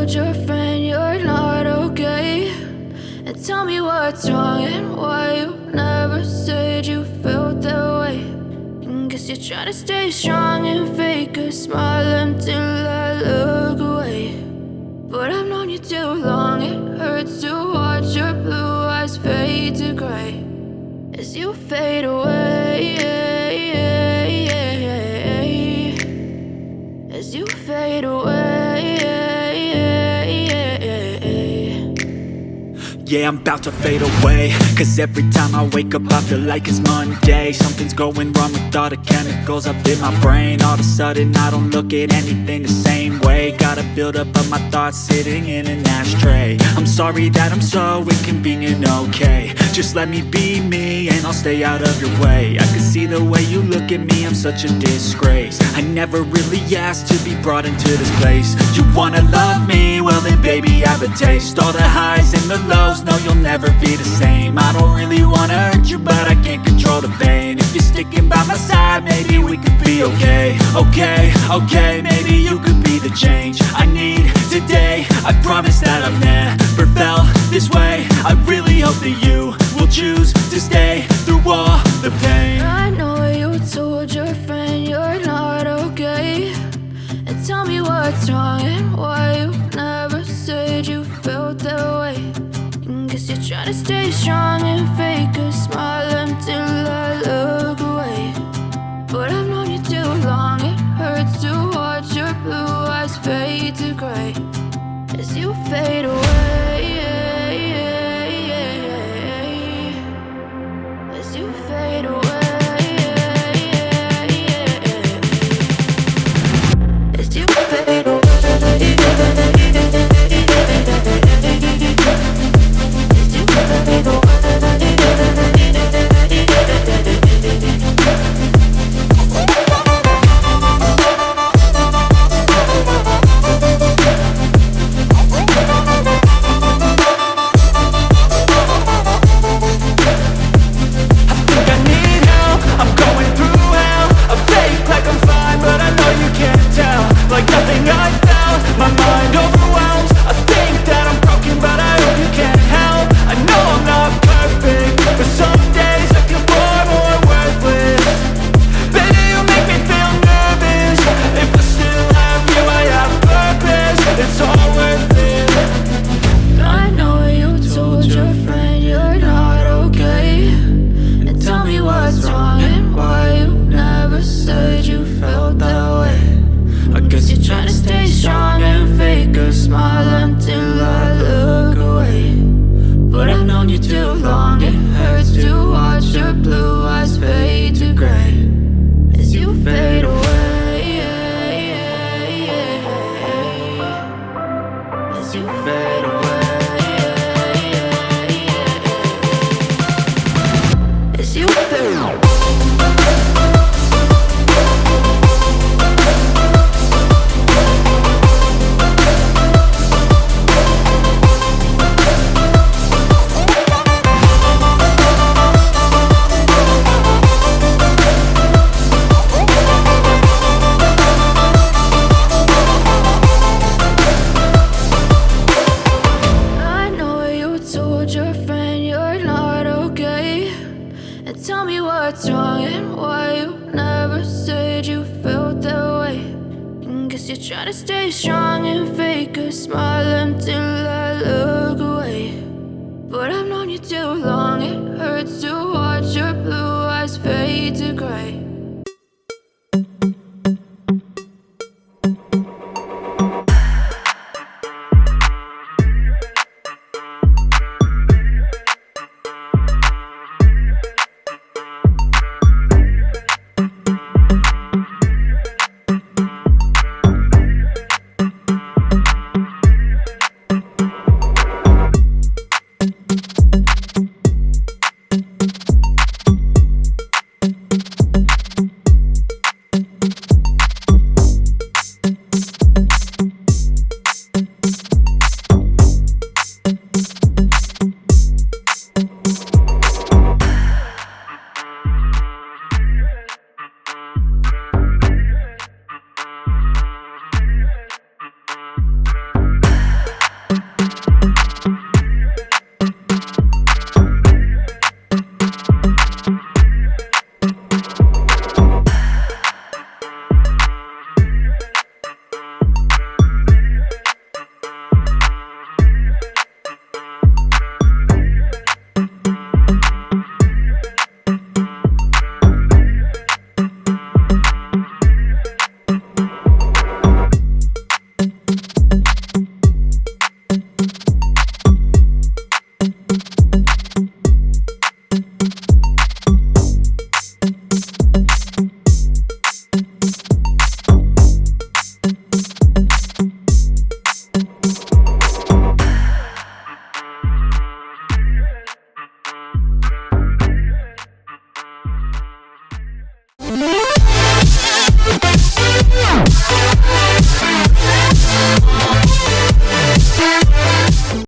told your friend you're not okay? And tell me what's wrong and why you never said you felt that way. And guess you're trying to stay strong and fake a smile until I look away. But I've known you too long, it hurts to watch your blue eyes fade to gray as you fade away, as you fade away. Yeah, I'm about to fade away, cause every time I wake up I feel like it's Monday. Something's going wrong with all the chemicals up in my brain. All of a sudden I don't look at anything the same way. Got a buildup of my thoughts sitting in an ashtray. I'm sorry that I'm so inconvenient, okay? Just let me be me and I'll stay out of your way. I can see the way you look at me, I'm such a disgrace. I never really asked to be brought into this place. You wanna love me? Well then baby I have a taste. All the highs and the lows, no you'll never be the same. I don't really wanna hurt you but I can't control the pain. If you're sticking by my side maybe we could be okay. Okay, maybe you could be the change I need today. I promise that I've never felt this way. I really hope that you will choose to stay through all the pain. I know you told your friend you're not okay. And tell me what's wrong and why you never said you felt that way. And guess you're trying to stay strong and fake a smile until I look away. But I've known you too long, it hurts to watch your blue eyes fade to gray as you fade away, as you fade away, as you fade away. Tell me what's wrong and why you never said you felt that way. And guess you're trying to stay strong and fake a smile until I look away. But I've known you too long, it hurts to watch your blue eyes fade to gray